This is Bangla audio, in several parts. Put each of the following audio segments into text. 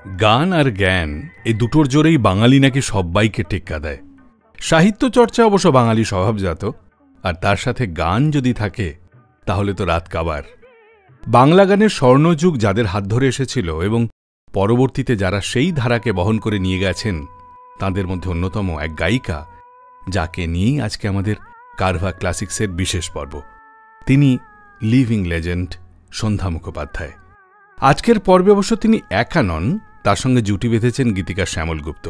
গান আর জ্ঞান এই দুটোর জোরেই বাঙালি নাকি সব্বাইকে টেক্কা দেয়। সাহিত্য চর্চা অবশ্য বাঙালি স্বভাবজাত, আর তার সাথে গান যদি থাকে তাহলে তো রাত কাবার। বাংলা গানের স্বর্ণযুগ যাদের হাত ধরে এসেছিল এবং পরবর্তীতে যারা সেই ধারাকে বহন করে নিয়ে গেছেন, তাঁদের মধ্যে অন্যতম এক গায়িকা, যাকে নিয়েই আজকে আমাদের কারভা ক্লাসিক্সের বিশেষ পর্ব। তিনি লিভিং লেজেন্ড সন্ধ্যা মুখোপাধ্যায়। আজকের পর্বে অবশ্য তিনি একা নন, তার সঙ্গে জুটি বেঁধেছেন গীতিকার শ্যামল গুপ্ত।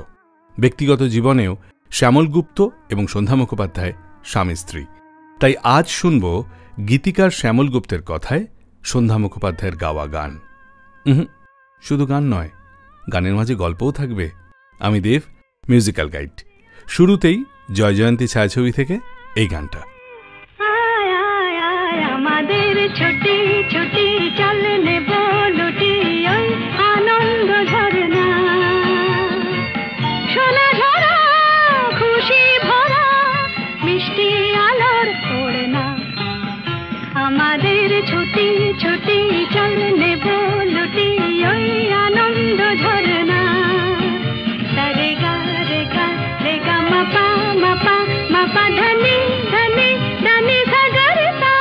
ব্যক্তিগত জীবনেও শ্যামল গুপ্ত এবং সন্ধ্যা মুখোপাধ্যায় স্বামী স্ত্রী। তাই আজ শুনব গীতিকার শ্যামল গুপ্তের কথায় সন্ধ্যা মুখোপাধ্যায়ের গাওয়া গান। শুধু গান নয়, গানের মাঝে গল্পও থাকবে। আমি দেব, মিউজিক্যাল গাইড। শুরুতেই জয়জয়ন্তী ছায়াছবি থেকে এই গানটা। আমাদের ছুটি ছুটি চল নেব লুটি ওই আনন্দ ঝরনা, সোনা ঝরা খুশি ভরা মিষ্টি আলোর ওড়না। আমাদের ছুটি ছুটি চল নেব লুটি ওই আনন্দ ঝরনা। রে গা রে গা রে গা মাপা মাপা মাপা ধনি ধনি ধনি সাগর সা।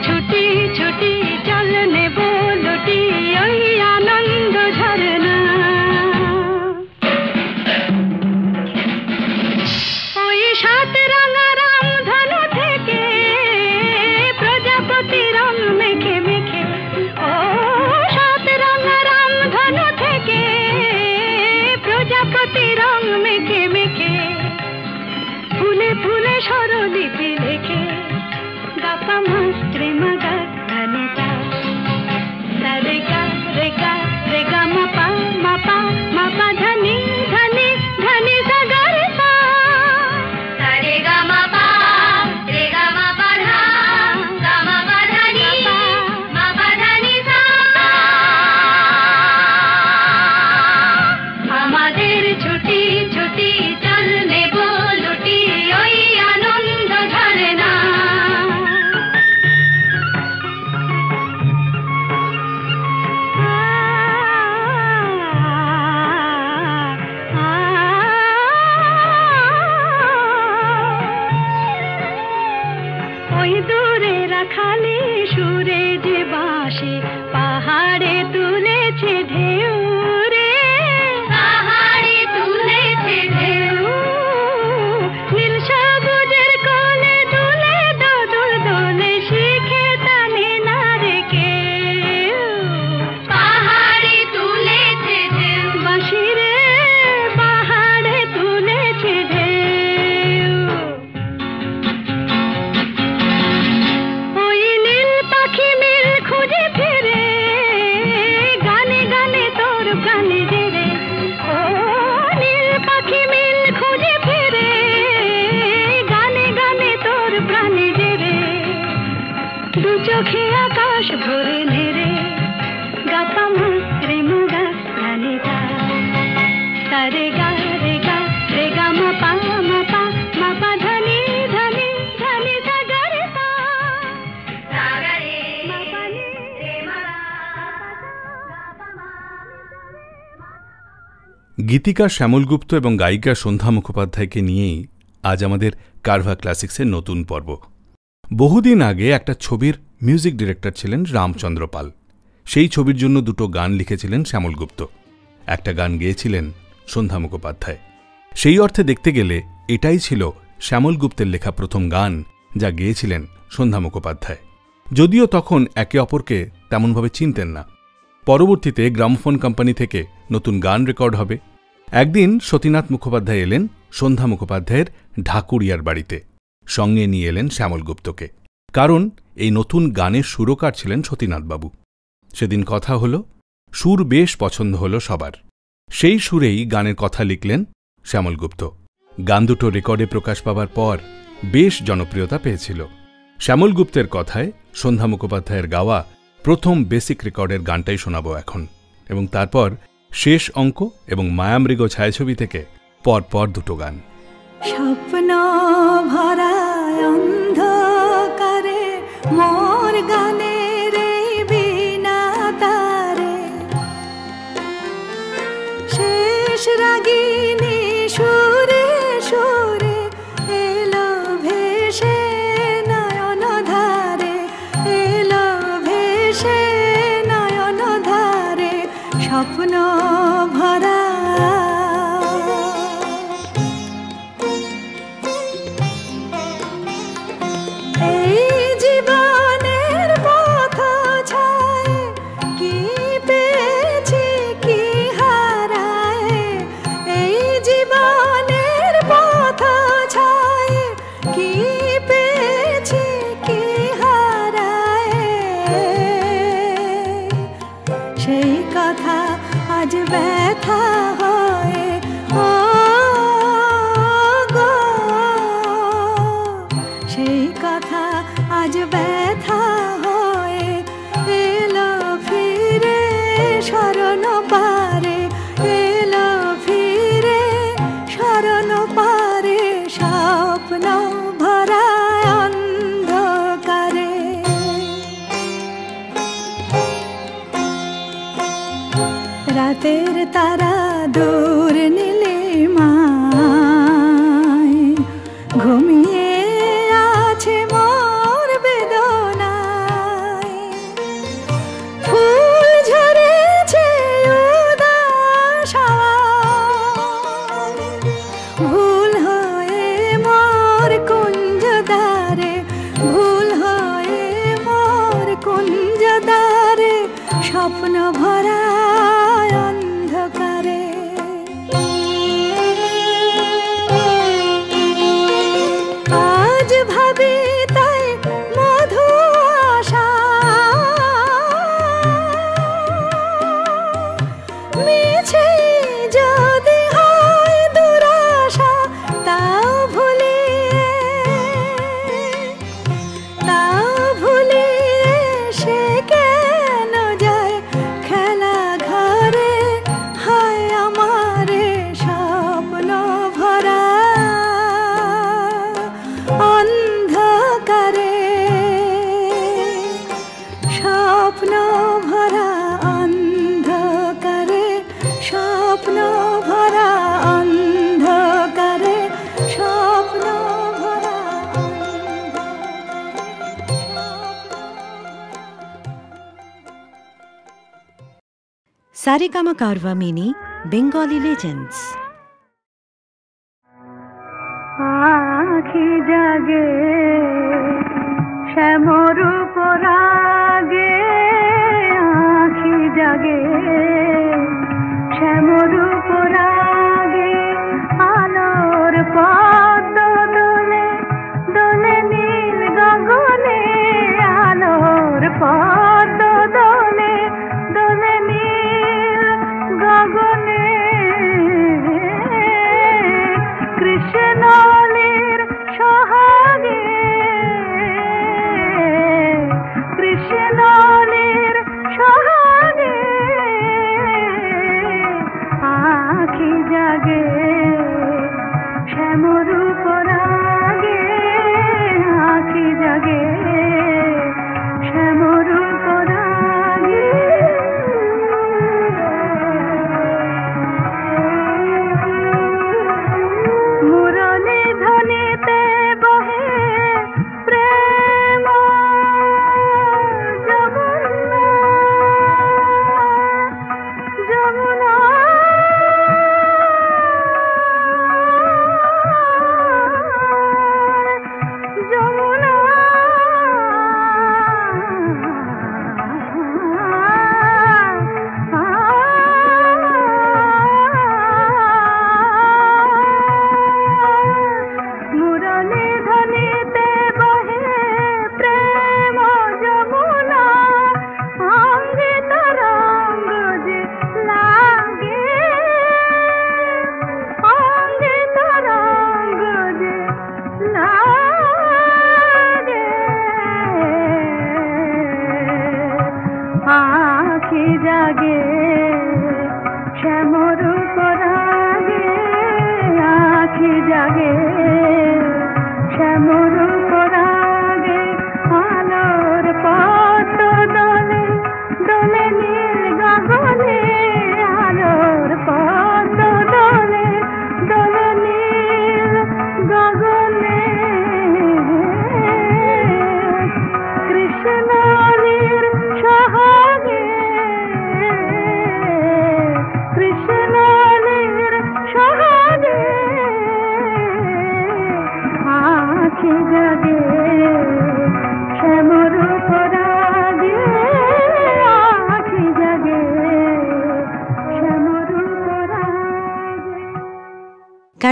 ছুটি ছুটি চল নেব লুটি ওই আনন্দ ঝরনা। ওই সাত রাঙা রাম ধনু থেকে প্রজাপতি রং মেখে মেখে, ও সাত রাঙা রাম ধনু থেকে প্রজাপতি রং মেখে মেখে, ফুলে ফুলে স্বরলিপি লেখে গাপা মাস্ত্রে মগা ধনিতা। রে গা রে গা রে গা মাপা মাপা মাপা ধনি ধনি ধনি সাগর সা। রে গা মাপা রে গা মাপা ধা গা মাপা ধনি মাপা ধনি সা। আমাদের ছুটি ছুটি চল নেব লুটি ওই আনন্দ ঝরনা। ওই দূরে রাখালে সুরে যে বাঁশি পাহাড়ে তুলেছে ঢেউ রে, পাহাড়ে তুলেছে ঢেউ। নীল সবুজের কোলে দুলে দোদুল দোলে শিখে টানে না রে কেউ, পাহাড়ে তুলেছে ঢেউ। বাঁশি রে পাহাড়ে তুলেছে ঢেউ। ওই নীল পাখি মিল খুঁজে ফিরে গানে গানে তোর প্রাণে জেরে, ও নীল পাখি মিল খুঁজে ফিরে গানে গানে তোর প্রাণে জেরে। দু চোখে আকাশ ভরে নেড়ে গাপা মাস্ত্রে মুগা ধনিতা। রে গা রে গা রে গা মাপা মাপা মাপা ধনি ধনি ধনি সাগর সা। গীতিকার শ্যামল গুপ্ত এবং গায়িকা সন্ধ্যা মুখোপাধ্যায়কে নিয়েই আজ আমাদের কারভা ক্লাসিক্সের নতুন পর্ব। বহুদিন আগে একটা ছবির মিউজিক ডিরেক্টর ছিলেন রামচন্দ্র পাল। সেই ছবির জন্য দুটো গান লিখেছিলেন শ্যামল গুপ্ত, একটা গান গেয়েছিলেন সন্ধ্যা মুখোপাধ্যায়। সেই অর্থে দেখতে গেলে এটাই ছিল শ্যামল গুপ্তের লেখা প্রথম গান, যা গেয়েছিলেন সন্ধ্যা মুখোপাধ্যায়। যদিও তখন একে অপরকে তেমনভাবে চিনতেন না। পরবর্তীতে গ্রামোফোন কোম্পানি থেকে নতুন গান রেকর্ড হবে। একদিন সতীনাথ মুখোপাধ্যায় এলেন সন্ধ্যা মুখোপাধ্যায়ের ঢাকুরিয়ার বাড়িতে। সঙ্গে নিয়ে এলেন শ্যামল গুপ্তকে, কারণ এই নতুন গানের সুরকার ছিলেন সতীনাথবাবু। সেদিন কথা হল, সুর বেশ পছন্দ হল সবার। সেই সুরেই গানের কথা লিখলেন শ্যামল গুপ্ত। গান দুটো রেকর্ডে প্রকাশ পাবার পর বেশ জনপ্রিয়তা পেয়েছিল। শ্যামল গুপ্তের কথায় সন্ধ্যা মুখোপাধ্যায়ের গাওয়া প্রথম বেসিক রেকর্ডের গানটাই শোনাব এখন, এবং তারপর শেষ অঙ্ক এবং মায়ামৃগ ছায়াছবি থেকে পরপর দুটো গান। স্বপ্ন ভরা অন্ধকারে মোর গানের বিনা তারে, শেষ রাগিনী সুরে সুরে এলো ভেসে নয়ন ধারে, এলো ভেসে নয়ন ধারে, স্বপ্ন ভরা। সেই কথা আজ ব্যথা হয়ে ও গো, সেই কথা আজ ব্যথা হয়ে এলো ফিরে শরণ পারে, এলো ফিরে শরণ পারে, স্বপ্ন ভরা অন্ধকারে। রাতের তারা দূর নীলিমায় ঘুমিয়ে আছে মোর বেদনায়, ফুল ঝরেছে উদাস হাওয়ায়, ভুল হয়ে মোর কুঞ্জ দ্বারে, ভুল হয়ে মোর কুঞ্জ দ্বারে, স্বপ্ন ভরা অন্ধকারে। আজ ভাবি তাই মধু আশা, মিছে যদি হয় দুরাশা, তাও ভুলিয়ে, তাও ভুলিয়ে সে কেন যায় খেলা ঘরে, হায় আমারে স্বপ্ন ভরা অন্ধকারে, স্বপ্ন ভরা অন্ধকারে, স্বপ্ন ভরা অন্ধকারে, স্বপ্ন ভরা Saregama Carvaan mini Bengali legends. আখি জাগে শ্যামরূপ রাগে, আখি জাগে শ্যামরূপ রাগে, আলোর পদ্ম দোলে দোলে নীল গগনে, আলোর পদ্ম দোলে দোলে নীল গগনে, কৃষ্ণলীর সোহাগে, কৃষ্ণলীর সোহাগে,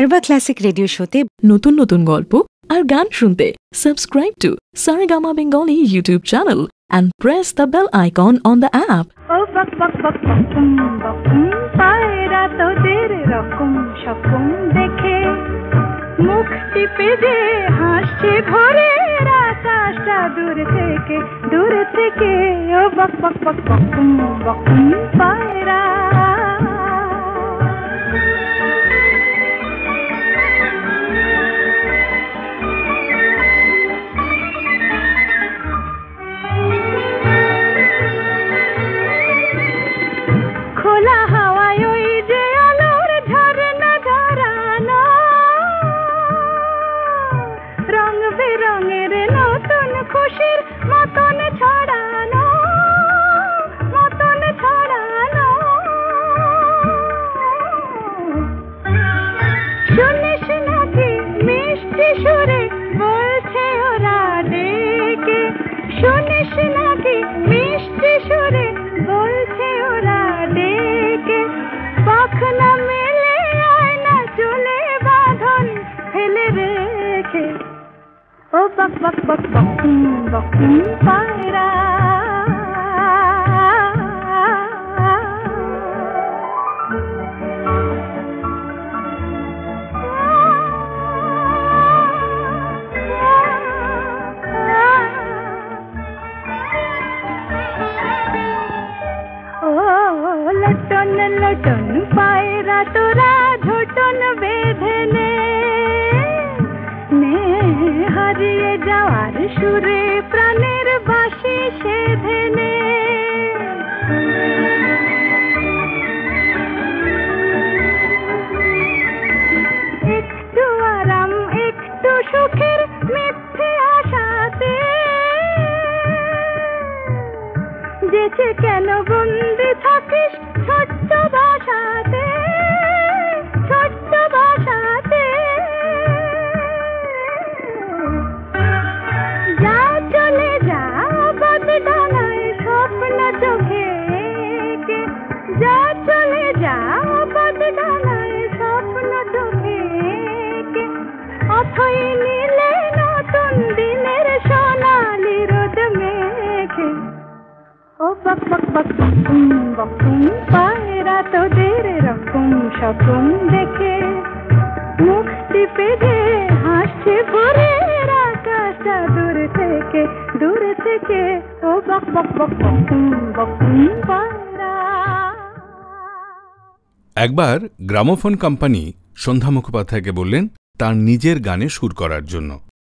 কারবা ক্লাসিক রেডিও শোতে নতুন নতুন গল্প আর গান শুনতে subscribe to Saregama Bengali YouTube channel and press the bell icon on the app. ও বক বক বক বকুম পায়রা তোদের রকম সকম দেখে মুখ টিপে যে হাসছে ভোরের আকাশটা দূর থেকে ও বক বক বক বকুম পায়রা খোলা হাওয়ায় ওই যে আলোর ঝরনা ঝরানো রং বেরঙের নতুন খুশির মতন ছড়ানো শুনিস নাকি মিষ্টি সুরে বলছে ওরা ডেকে শুনিস নাকি মিষ্টি সুরে বলছে ওরা ডেকে পাখনা মেলে আয়না চলে বাঁধন ফেলে রেখে ও বক বক বক বকুম পায়রা লটন লটন পায়রা তোরা ঝোটন বেঁধে নে হারিয়ে যাওয়ার সুরে প্রাণের বাঁশি সেধে নে একটু আরাম একটু সুখের মিথ্যে আশাতে যেচে কেন বন্দি থাকিস ছোট্ট ভাষাতে যা চলে যা বদডানায় স্বপ্ন চোখে যা চলে যা বদডানায় স্বপ্ন চোখে অথই নীলে নতুন দিনের সোনালি রোদ মেঘে ও বক বক বক বকুম পায়রা তোদের রকম সকম দেখে মুখ টিপে যে হাসছে ভোরের আকাশটা দূর থেকে ও বক বক বক বকুম পায়রা। একবার গ্রামোফোন কোম্পানি সন্ধ্যা মুখোপাধ্যায়কে বললেন তার নিজের গানে সুর করার জন্য।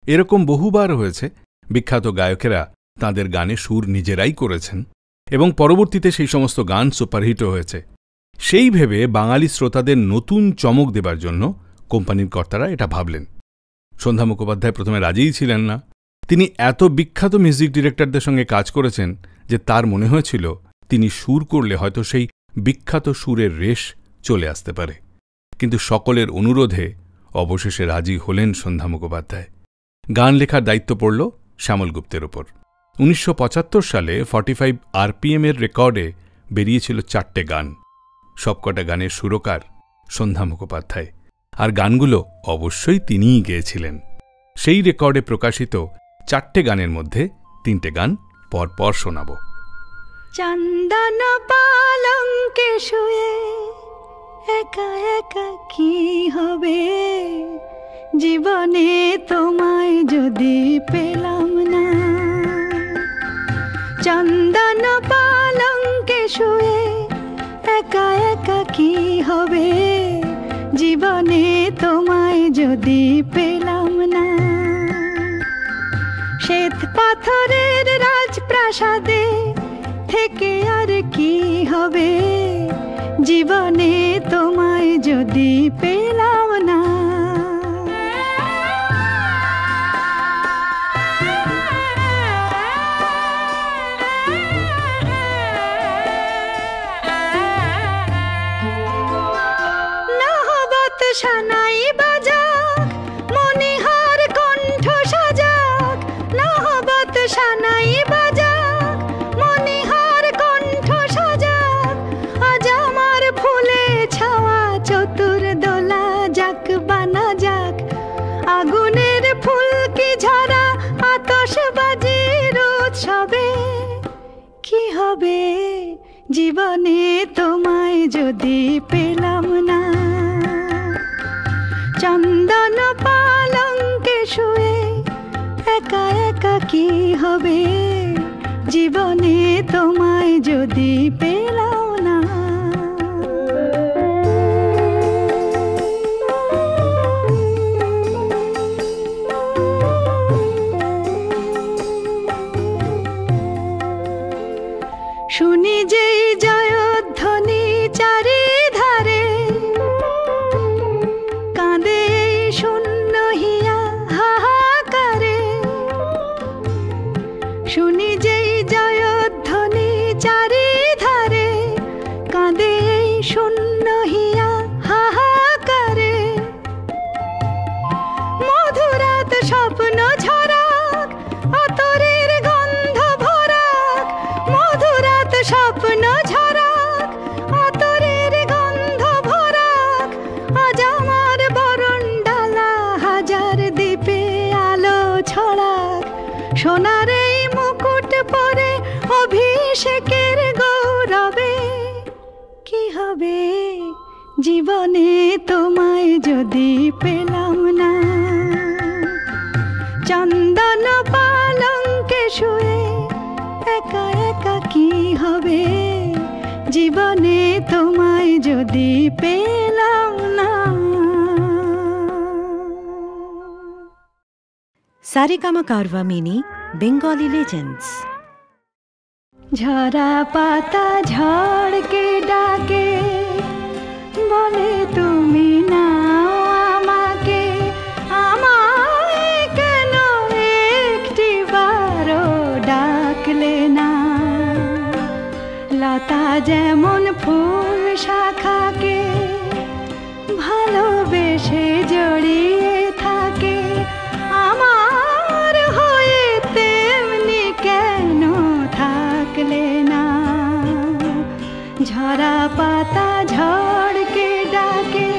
এরকম বহুবার হয়েছে, বিখ্যাত গায়কেরা তাঁদের গানে সুর নিজেরাই করেছেন এবং পরবর্তীতে সেই সমস্ত গান সুপারহিটও হয়েছে। সেই ভেবে বাঙালি শ্রোতাদের নতুন চমক দেবার জন্য কোম্পানির কর্তারা এটা ভাবলেন। সন্ধ্যা মুখোপাধ্যায় প্রথমে রাজিই ছিলেন না। তিনি এত বিখ্যাত মিউজিক ডিরেক্টরদের সঙ্গে কাজ করেছেন যে তার মনে হয়েছিল তিনি সুর করলে হয়তো সেই বিখ্যাত সুরের রেশ চলে আসতে পারে। কিন্তু সকলের অনুরোধে অবশেষে রাজি হলেন সন্ধ্যা মুখোপাধ্যায়। গান লেখার দায়িত্ব পড়ল শ্যামল গুপ্তের ওপর। 1975 সালে 45 RPM এর রেকর্ডে বেরিয়েছিল 4টে গান। সবকটা গানের সুরকার সন্ধ্যা মুখোপাধ্যায়, আর গানগুলো অবশ্যই তিনিই গেয়েছিলেন। সেই রেকর্ডে প্রকাশিত 4টে গানের মধ্যে 3টে গান পরপর শোনাব। চন্দন পালঙ্কে শুয়ে একা একা কি হবে, জীবনে তোমায় যদি পেলাম না। চন্দন পালঙ্কে শুয়ে একা একা কি হবে, জীবনে তোমায় যদি পেলাম না। শ্বেত পাথরের রাজপ্রাসাদে থেকে আর কি হবে, জীবনে তোমায় যদি পেলাম না। নহবত সানাই বাজাক, মনিহার কণ্ঠ সাজাক। নহবত সানাই বাজাক, মনিহার কণ্ঠ সাজাক। আজ আমার ফুলে ছাওয়া চতুর দোলা যাক। জীবনে তোমায় যদি পেলাম না, চন্দন পালঙ্কে শুয়ে একা একা কি হবে, জীবনে তোমায় যদি পেলাম না। শুনি যেই জয়ধ্বনি চারিধারে, কাঁদে শূন্য হিয়া হাহাকারে। শুনি যেই জয়ধ্বনি চারিধারে, কাঁদে শূন্য হিয়া হাহাকারে। মধুরাত স্বপ্ন ঝরাক, আতরের গন্ধ ভরাক। মধুরাত স্বপ্ন ঝরাক, আতরের গন্ধ ভরাক। আজ আমার বরণডালা হাজার দ্বীপে আলো ছড়াক। সোনার এই মুকুট পরে অভিষেকের গৌরবে কি হবে, জীবনে তোমায় যদি পেলাম না। চন্দন পালঙ্কে শুয়ে একা একা কি হবে, জীবনে তোমায় যদি পেলাম না। सारेगामा कारवा मिनी बेंगली लेजेंड्स। ঝরা পাতা ঝড়কে ডাকে, বলে তুমি নাও আমাকে। আমায় কেন একটিবারও ডাকলে না। লতা যেমন ফুল শাখাকে ভালোবেসে জড়িয়ে থাকে, আমার হয়ে তেমনি কেন থাকলে না। ঝরা পাতা ঝড়কে ডাকে।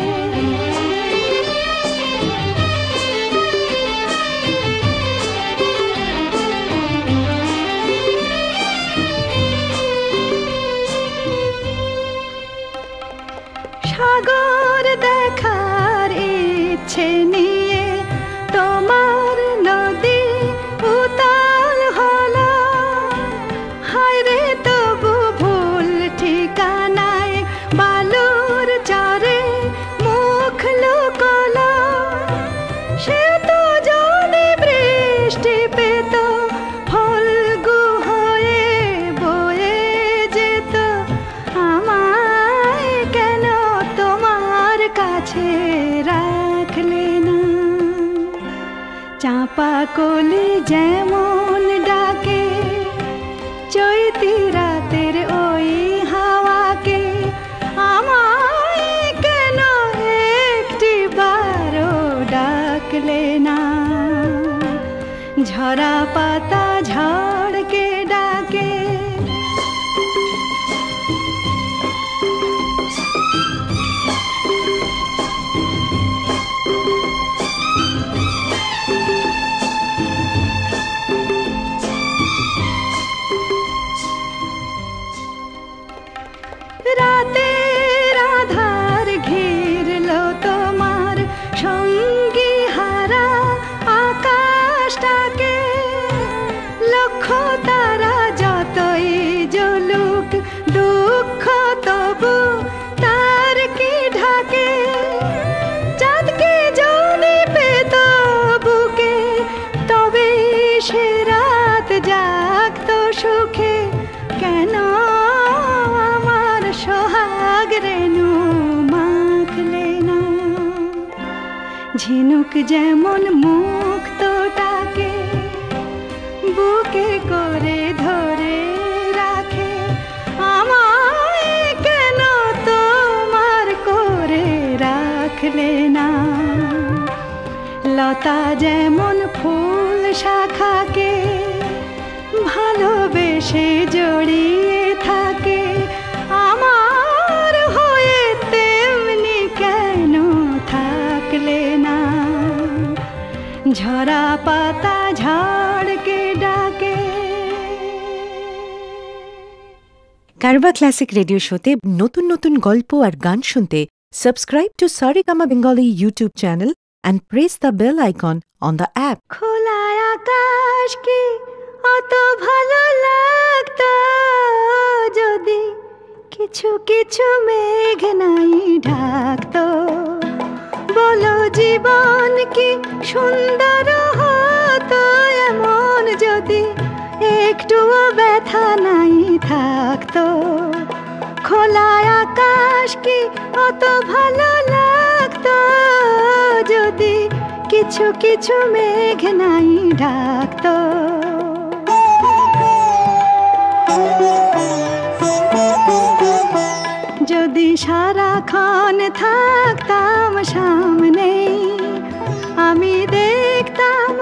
সাগর দেখার ইচ্ছে নিয়ে তোমার নদী উতাল হলো। হায় রে তবু ভুল ঠিকানায় বালুর চরে মুখ লুকোলো। সে তো যদি বৃষ্টি পেত, ফল্গু হয়ে বয়ে যেত। আমায় কেন তোমার কাছে রাখলে না। চাঁপা কলি যেমন ডাকে চৈতি রাতের ওই হাওয়াকে, আমায় কেন একটিবারও ডাকলে না। ঝরা পাতা ঝড়কে ডাকে। রাতের আধার ঘিরলো তোমার সঙ্গী হারা আকাশটাকে। লক্ষ তারা যতই জ্বলুক, দুঃখ তবু তার কি ঢাকে। চাঁদকে যদি পেত বুকে, তবে সে রাত জাগতো সুখে। কেন আমার সোহাগ রেণু মাখলে না। ঝিনুক যেমন মুক্তটাকে বুকে করে ধরে রাখে, আমায় কেন তোমার করে রাখলে না। লতা যেমন ফুল শাখাকে ভালোবেসে জড়িয়ে থাকে, আমার হয়ে তেমনি কেন থাকলে না। ঝরা পাতা ঝড়কে ডাকে। কারবা ক্লাসিক রেডিও শোতে নতুন নতুন গল্প আর গান শুনতে subscribe to Saregama Bengali YouTube channel and press the bell icon on the app. খোলা আকাশ কি অত ভালো লাগতো যদি কিছু কিছু মেঘ নাই ঢাকতো। বলো জীবন কি সুন্দর হতো এমন যদি একটুও ব্যথা নাই থাকতো। খোলা আকাশ কি অত ভালো লাগতো যদি কিছু কিছু মেঘ নাই ঢাকতো। যদি সারাক্ষণ থাকতাম সামনে আমি দেখতাম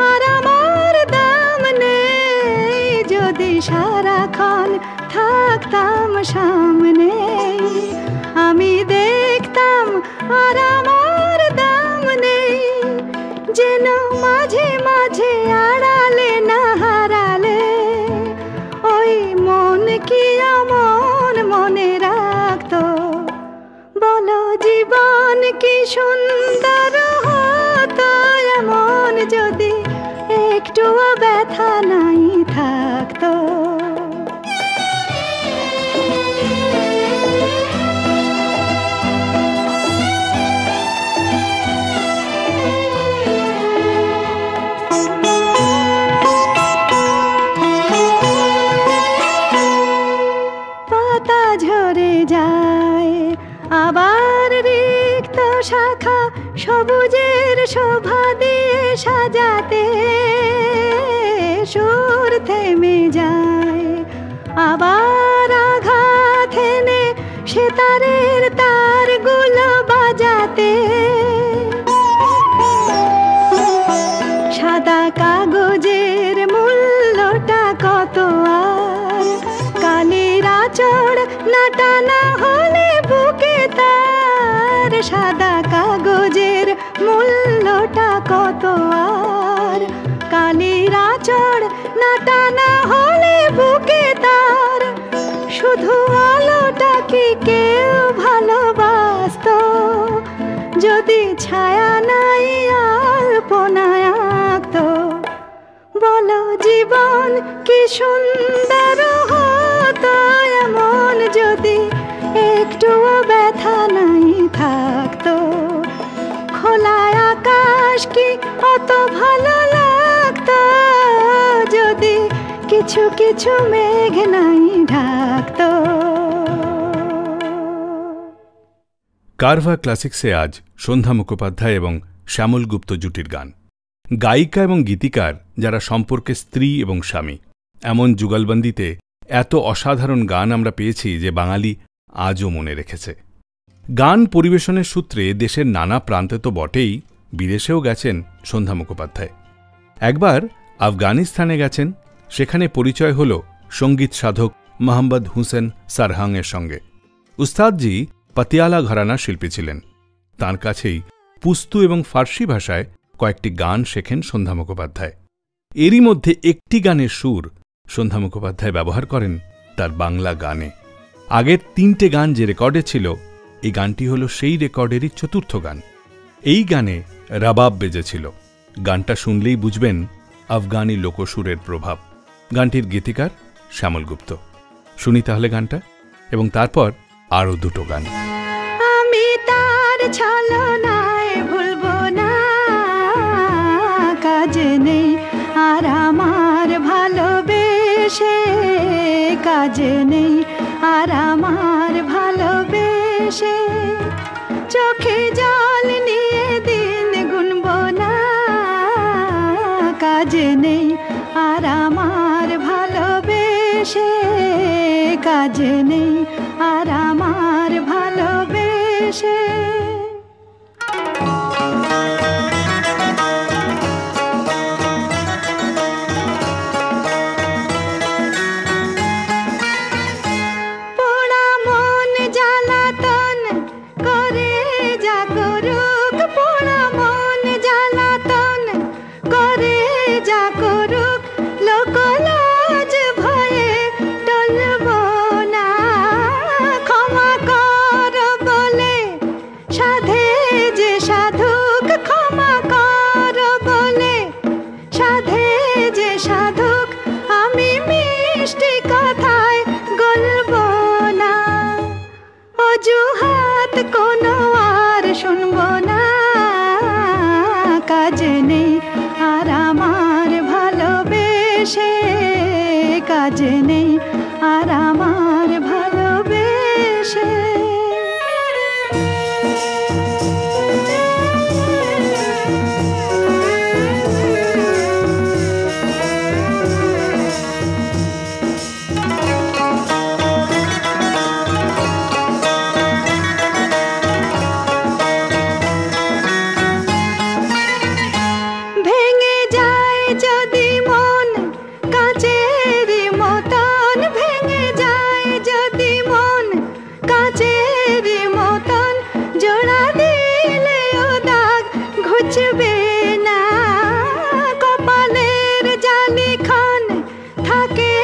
আর আমার দাম নেই। যদি সারাক্ষণ থাকতাম সামনে আমি দেখতাম আর আমার দাম নেই। যেন মাঝে মাঝে আড়ালে না হারালে ওই মন কি আমন মনে রাখতো। বলো জীবন কি সুন্দর হতো এমন যদি একটুও ব্যথা নাই থাকতো। পাতা ঝরে যায় আবার রিক্ত শাখা সবুজের শোভা দিয়ে সাজাতে সুর থেমে যায় আবার আঘাত এনে সেতারের তারগুলো বাজাতে। সাদা কাগজের মূল্যটা কত আর কালির আঁচড় না টানা হলে বুকে তার। সাদা কাগজের মূল্যটা কত আর কালির আঁচড় না টানা হলে বুকে তার। শুধু আলোটা কি কেউ ভালোবাসতো যদি ছায়া নাই আলপনায় আঁকতো। বলো জীবন কি সুন্দর হতো এমন যদি একটুও ব্যথা নাই থাকতো। খোলা আকাশ কি অত ভালো লাগতো যদি কিছু কিছু মেঘ নাই ঢাকতো। কারভা ক্লাসিক্সে আজ সন্ধ্যা মুখোপাধ্যায় এবং শ্যামল গুপ্ত জুটির গান। গায়িকা এবং গীতিকার যারা সম্পর্কে স্ত্রী এবং স্বামী, এমন যুগলবন্দিতে এত অসাধারণ গান আমরা পেয়েছি যে বাঙালি আজও মনে রেখেছে। গান পরিবেশনের সূত্রে দেশের নানা প্রান্তে তো বটেই, বিদেশেও গেছেন সন্ধ্যা মুখোপাধ্যায়। একবার আফগানিস্তানে গেছেন, সেখানে পরিচয় হল সঙ্গীত সাধক মোহাম্মদ হুসেন সারহাংয়ের সঙ্গে। উস্তাদজি পাতিয়ালা ঘরানার শিল্পী ছিলেন। তাঁর কাছেই পুস্তু এবং ফার্সি ভাষায় কয়েকটি গান শেখেন সন্ধ্যা মুখোপাধ্যায়। এরই মধ্যে একটি গানের সুর সন্ধ্যা মুখোপাধ্যায় ব্যবহার করেন তার বাংলা গানে। আগের 3টে গান যে রেকর্ডে ছিল, এই গানটি হল সেই রেকর্ডেরই 4র্থ গান। এই গানে রাবাব বেজেছিল। গানটা শুনলেই বুঝবেন আফগানি লোকসুরের প্রভাব। গানটির গীতিকার শ্যামল গুপ্ত। শুনি তাহলে গানটা, এবং তারপর আরও 2টো গান। আমি তার ছলনায় ভুলবো না কাজে নেই আর আমার ভালোবেসে কাজে নেই আর আমার ভালোবেসে। চোখে জল নিয়ে দিন গুনবো না কাজে নেই আর আমার ভালোবেসে কাজে নেই আর আমার ভালোবেসে। পোড়া মন জ্বালাতন করে যা করুক, পোড়া মন জ্বালাতন করে যা করুক, লোকলাজ ভয়ে টলবো না কোনো আর শুনবো না, কাজে নেই আর আমার ভালোবেসে, কাজে নেই আর আমার ভালোবেসে। ভেঙে যায় যদি মন কাচের মতন, ভেঙে যায় যদি মন কাচের মতন, জোড়া দিলেও দাগ ঘুচবে না। কপালের জালিখান থাকে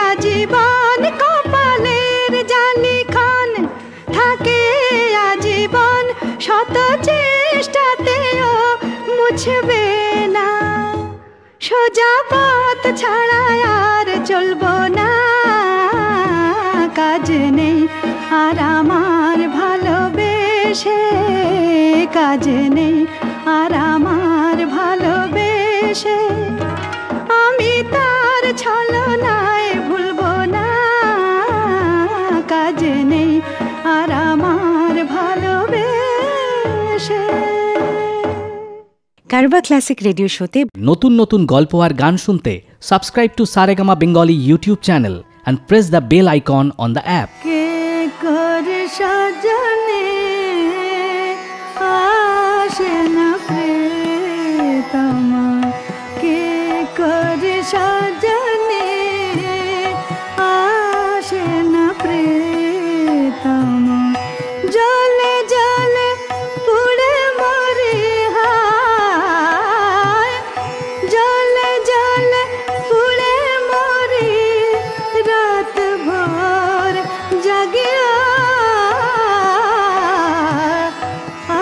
আজীবন, কপালের জালিখান থাকে আজীবন, শত চেষ্টাতেও মুছবে না। সোজা পথ ছাড়া আর চলবো না, কাজ নেই আর আমার ভালোবেসে, কাজ নেই আর আমার ভালোবেসে। আমি তার ছলনায় ভুলবো না, কাজ নেই আর আমার ভালোবেসে। কারবা ক্লাসিক রেডিও শোতে নতুন নতুন গল্প আর গান শুনতে subscribe to Saregama Bengali YouTube channel and press the bell icon on the app. কে করে সাজনে আসে না প্রিয়তমা, কে করে সাজনে আসে না প্রিয়তমা। জলে জলে পুড়ে মরি হায়, জলে জলে পুড়ে মরি, রাত ভোর জাগিয়া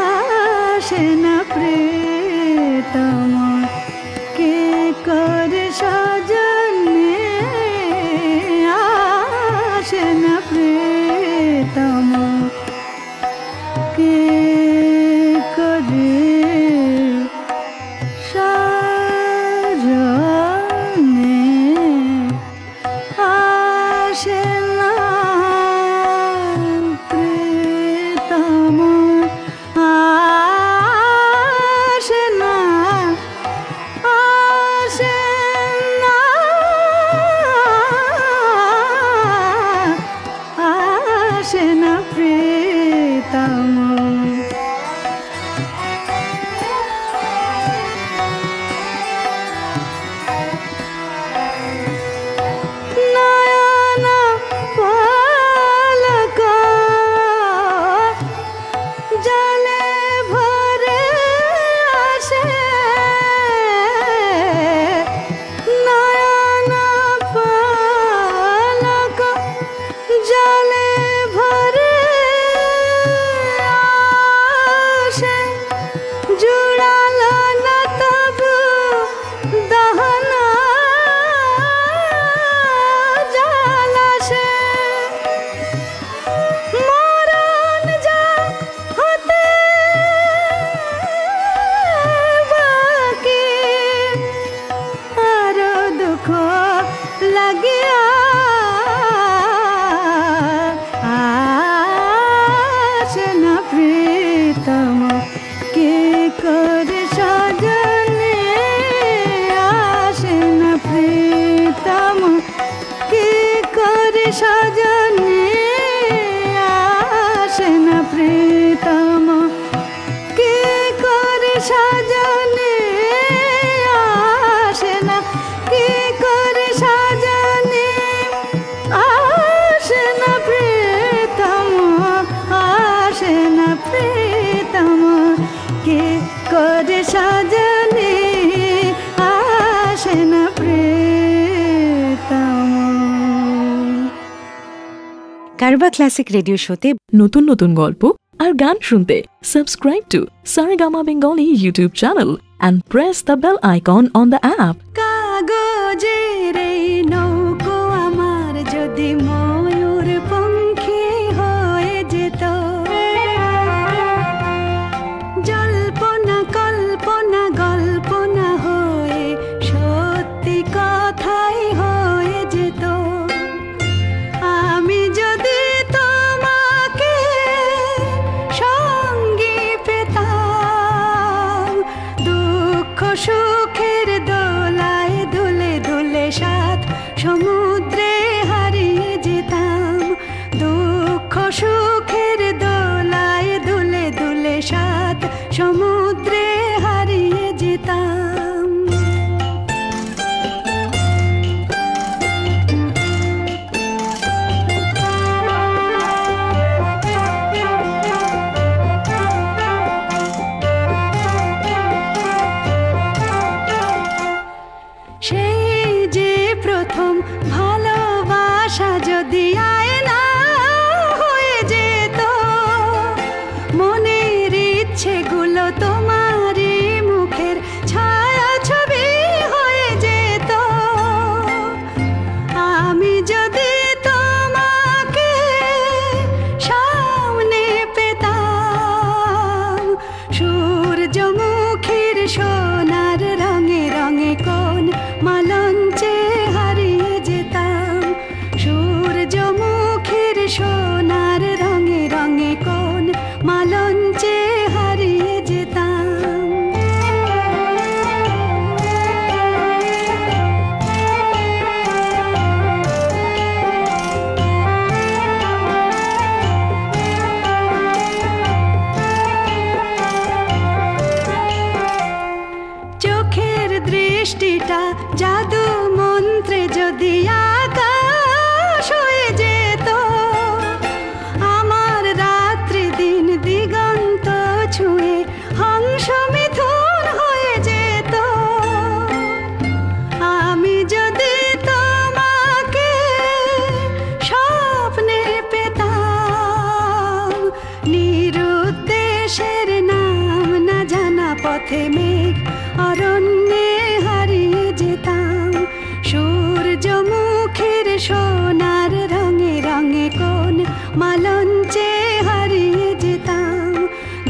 আসে না প্রিয়তমা, কে করে সাজনে আসে না প্রিয়তমা, কে করে সাজনে আসে না প্রিয়তমা, আসে না, আসে না, আসে না প্রিয়তমা। নয়ন পলক জলে ভরে আসে, নয়ন পলক জলে ভরে আসে, জুড়ালো না তবু দহন জলাশে। মরণ যা হতে বাকি, আরো দুঃখ লাগিয়া আসে না প্রিয়তমা, কে করে সাজনে আসে না প্রিয়তমা, কে করে সাজনে আসে না প্রিয়তমা, কে করে সাজনে আসে না, কে করে সাজনে আসে না প্রিয়তমা, আসে না প্রিয়তমা, কে করে সাজনে আসে না প্রিয়তমা। কারবা ক্লাসিক রেডিও শোতে নতুন নতুন গল্প আর গান শুনতে subscribe to Saregama Bengali YouTube channel and press the bell icon on the app. কাগজের এই নৌকো আমার যদি ময়ূর পঙ্খী হয়ে যেত, ভরা জাদু মন্ত্রে যদি আকাশ হয়ে যেত, আমার রাত্রি দিন দিগন্ত ছুঁয়ে হংস মিথুন হয়ে যেত, আমি যদি তোমাকে স্বপ্নে পেতাম, নিরুদ্দেশের নাম না জানা পথে মেঘ অরণ্যে হারিয়ে যেতাম, সূর্যমুখের সোনার রঙে রঙে কোন মালঞ্চে হারিয়ে যেতাম,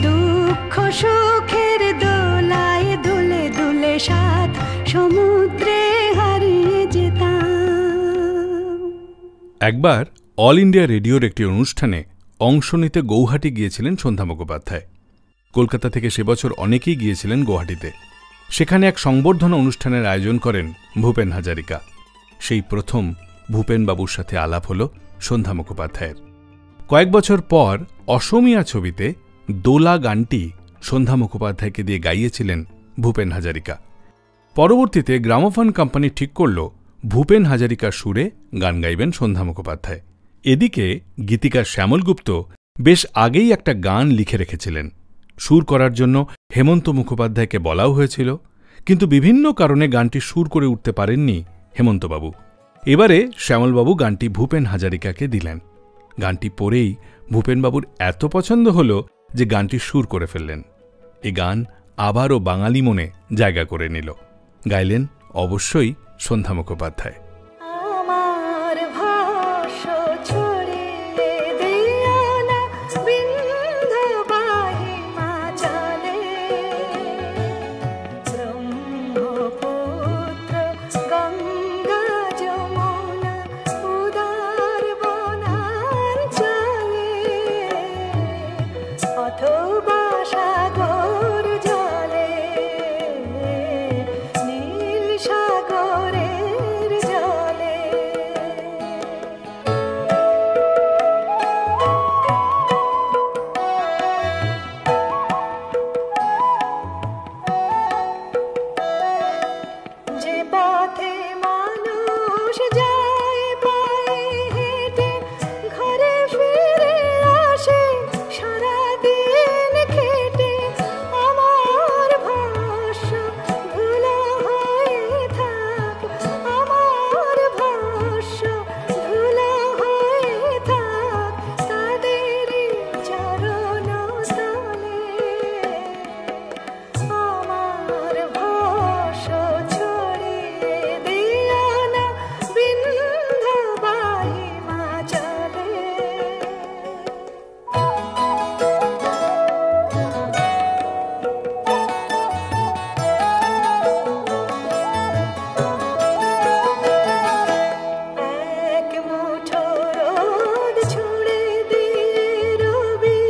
দুঃখ সুখের দোলায় দুলে দুলে সাত সমুদ্রে হারিয়ে যেতাম। একবার অল ইন্ডিয়া রেডিওর একটি অনুষ্ঠানে অংশ নিতে গৌহাটি গিয়েছিলেন সন্ধ্যা মুখোপাধ্যায়। কলকাতা থেকে সে বছর অনেকেই গিয়েছিলেন গৌহাটিতে। সেখানে এক সংবর্ধনা অনুষ্ঠানের আয়োজন করেন ভূপেন হাজারিকা। সেই প্রথম ভূপেনবাবুর সাথে আলাপ হল সন্ধ্যা মুখোপাধ্যায়ের। কয়েক বছর পর অসমীয়া ছবিতে দোলা গানটি সন্ধ্যা মুখোপাধ্যায়কে দিয়ে গাইয়েছিলেন ভূপেন হাজারিকা। পরবর্তীতে গ্রামোফোন কোম্পানি ঠিক করল ভূপেন হাজারিকার সুরে গান গাইবেন সন্ধ্যা মুখোপাধ্যায়। এদিকে গীতিকার শ্যামল গুপ্ত বেশ আগেই একটা গান লিখে রেখেছিলেন। সুর করার জন্য হেমন্ত মুখোপাধ্যায়কে বলাও হয়েছিল, কিন্তু বিভিন্ন কারণে গানটি সুর করে উঠতে পারেননি হেমন্তবাবু। এবারে শ্যামলবাবু গানটি ভূপেন হাজারিকাকে দিলেন। গানটি পড়েই ভূপেনবাবুর এত পছন্দ হল যে গানটি সুর করে ফেললেন। এ গান আবারও বাঙালি মনে জায়গা করে নিল। গাইলেন অবশ্যই সন্ধ্যা মুখোপাধ্যায়। আমার ভাষ্য ছড়িয়ে দিও না বিন্ধ্যবাহী মাঝালে, ব্রহ্মপুত্র গঙ্গা যমুনা উদার বনাঞ্চলে, অথবা সাগর জলে, নীল সাগরের জলে। যে পথে মানুষ যায় পায়ে হেঁটে, ঘরে ফিরে আসে সারাদিন খেটে, আমার ভাষ্য ধুলো হয়ে থাক, আমার ভাষ্য ধুলো হয়ে থাক তাদেরই চরণ তলে, আমার ভাষ্য ছড়িয়ে দিও না বিন্ধ্যবাহী মাঝালে। এক মুঠো রোদ ছুঁড়ে দিয়ে রবি,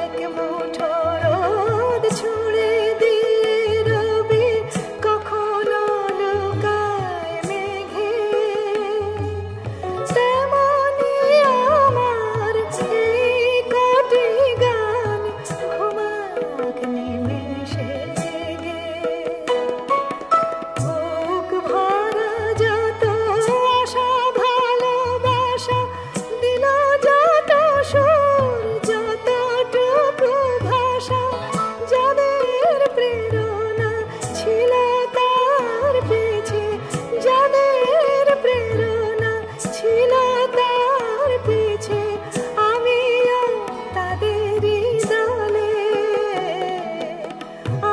এক মুঠো রোদ ছুঁড়ে দিয়ে রবি, কখনো লুকায় মেঘে, তেমনি আমার এই কটি গান ঘুমাক নিমেষে জেগে। বুক ভরা যত আশা ভালোবাসা, দিল যত সুর যতটুকু ভাষা, যাদের প্রেরণা ছিল তার পিছে, যাদের প্রেরণা ছিল তার পিছে, আমিও তাদেরই দলে,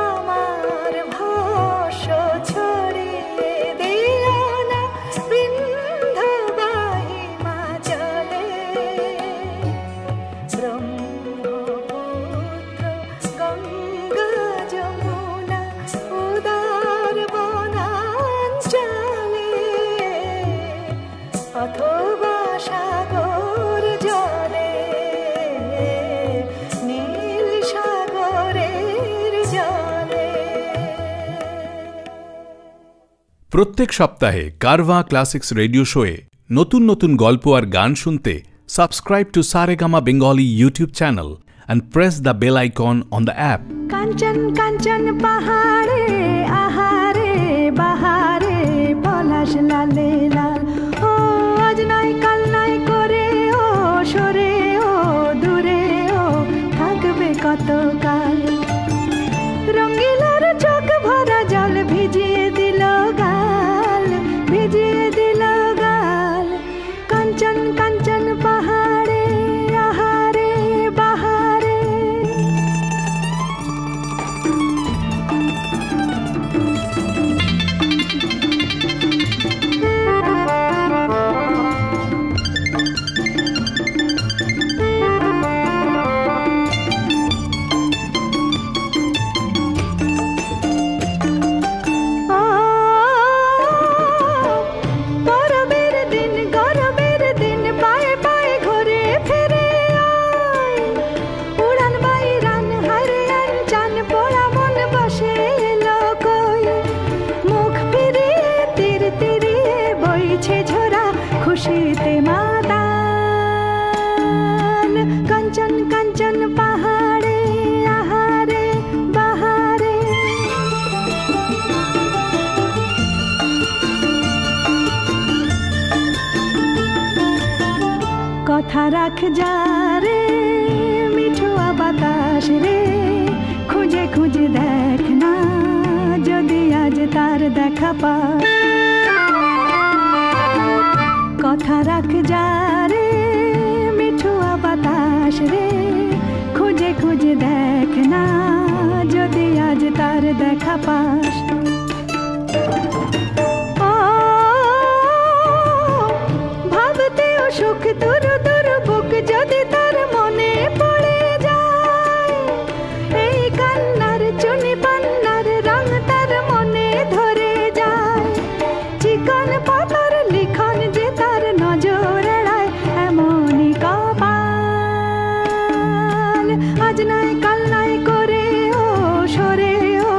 আমার ভাষ্য ছড়িয়ে দিও না বিন্ধ্যবাহী মাঝালে, ব্রহ্মপুত্র গঙ্গা যমুনা উদার বনাঞ্চলে, অথবা সাগর জলে, নীল সাগরের জলে। প্রত্যেক সপ্তাহে কারভা ক্লাসিক্স রেডিও শোয়ে নতুন নতুন গল্প আর গান শুনতে subscribe to Saregama Bengali YouTube channel and press the bell icon on the app. কাঞ্চন কাঞ্চন পাহাড়ে আহারে বাহারে পলাশ লালে লাল ও আজ নাই কাল নাই করে ও সরে ও দূরে ও থাকবে কতকাল রঙিলার চোখ ভরা জল ভিজিয়ে দিল গাল ভিজিয়ে দিল গাল কাঞ্চন কাঞ্চন পাহাড়ে আহারে বাহারে খুশিতে মাতাল কাঞ্চন কাঞ্চন পাহাড়ে আহারে বাহারে কথা রাখ যা রে মিঠুয়া বাতাস রে খুঁজে খুঁজে দেখ না যদি আজ তার দেখা পা কথা রাখ যা রে মিঠুয়া বাতাস রে খুঁজে খুঁজে দেখ না যদি আজ তার দেখা পাস ও ভাবতেও সুখ দূর দূর বুক যদি তার মনে পড়ে যায় এই কান্নার চুনি পান্নার রং তার মনে ধরে যায় চিকন পাতার লিখন যে তার নজর এড়ায় এমনই কপাল আজ নাই কাল নাই করে ও সরে ও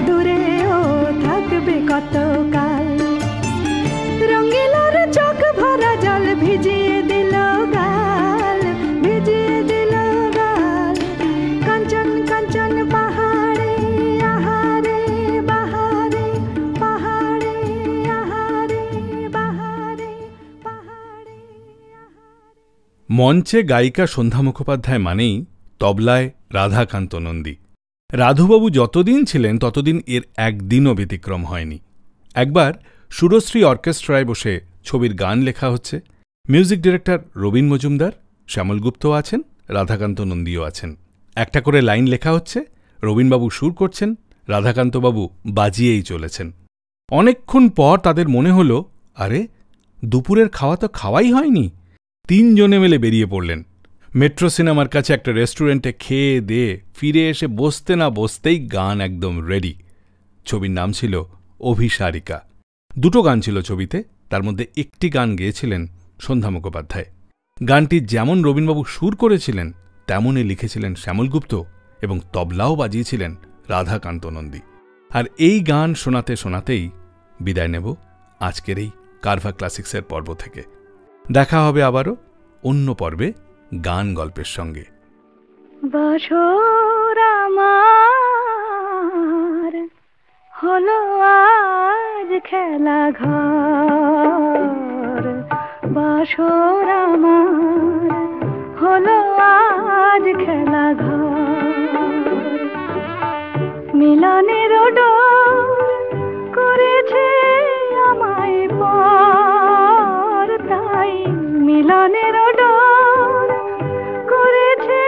দূরে ও থাকবে কতকাল রঙিলার চোখ ভরা জল ভিজিয়ে দিল গাল ভিজিয়ে দিল গাল কাঞ্চন কাঞ্চন পাহাড়ে আহারে বাহারে পাহাড়ে আহারে বাহারে পাহাড়ে মঞ্চে গায়িকা সন্ধ্যা মুখোপাধ্যায় মানেই তবলায় রাধাকান্ত নন্দী। রাধুবাবু যতদিন ছিলেন ততদিন এর একদিনও ব্যতিক্রম হয়নি। একবার সুরশ্রী অর্কেস্ট্রায় বসে ছবির গান লেখা হচ্ছে। মিউজিক ডিরেক্টর রবীন মজুমদার, শ্যামল গুপ্তও আছেন, রাধাকান্ত নন্দীও আছেন। একটা করে লাইন লেখা হচ্ছে, রবীনবাবু সুর করছেন, রাধাকান্তবাবু বাজিয়েই চলেছেন। অনেকক্ষণ পর তাদের মনে হল, আরে দুপুরের খাওয়া তো খাওয়াই হয়নি। তিনজনে মিলে বেরিয়ে পড়লেন। মেট্রো সিনেমার কাছে একটা রেস্টুরেন্টে খেয়ে দিয়ে ফিরে এসে বসতে না বসতেই গান একদম রেডি। ছবির নাম ছিল অভিসারিকা। দুটো গান ছিল ছবিতে, তার মধ্যে একটি গান গেয়েছিলেন সন্ধ্যা মুখোপাধ্যায়। গানটি যেমন রবীনবাবু সুর করেছিলেন তেমনই লিখেছিলেন শ্যামল গুপ্ত এবং তবলাও বাজিয়েছিলেন রাধাকান্ত নন্দী। আর এই গান শোনাতে শোনাতেই বিদায় নেব আজকের এই কারভা ক্লাসিক্সের পর্ব থেকে। দেখা হবে আবারও অন্য পর্বে গান গল্পের সঙ্গে। বাসর আমার হলো আজ খেলা ঘর, বাসর আমার হলো আজ খেলা ঘর, মিলনের ডোর করেছে আমায় পর, তাই মিলনের ডোর করেছে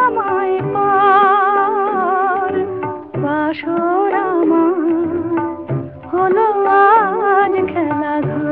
আমায় পর, বাসর আমার হলো আজ খেলা ঘর।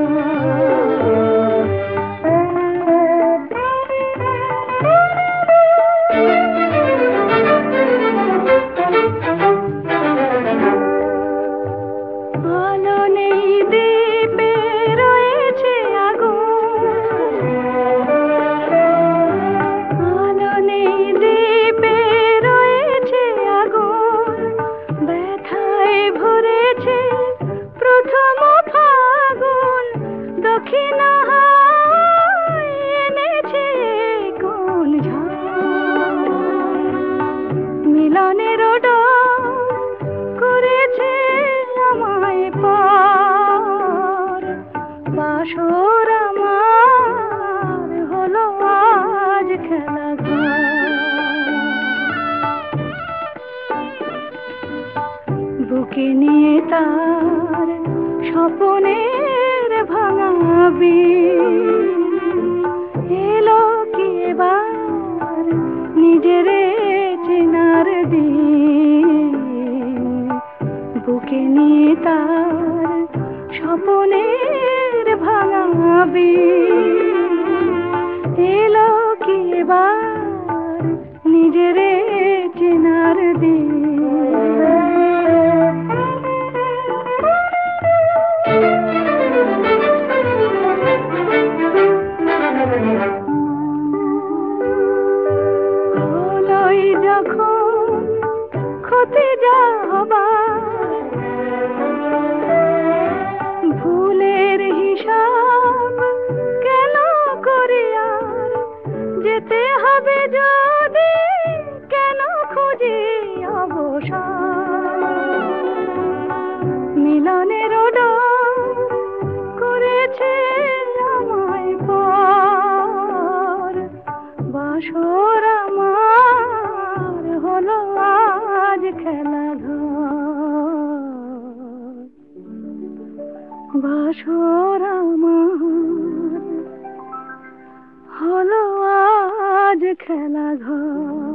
খেলা ঘর। বুকে নিয়ে তার স্বপ্নের ভাঙা এলো কি এবার নিজের চেনার দিন। বুকে নিয়ে তার স্বপ্নের ভাঙা এলো কি এবার নিজের চেনার দিন। হলোই যখন ক্ষতি যা হবার, ভুলের হিসাব কেন করি আর যেতে হবে যদি কেন খুঁজি অবসান। মিলনের ডোর করেছে আমায় পর, বাসর আমার হলো আজ খেলা ঘর। বাসর আমার হলো আজ খেলা ঘর।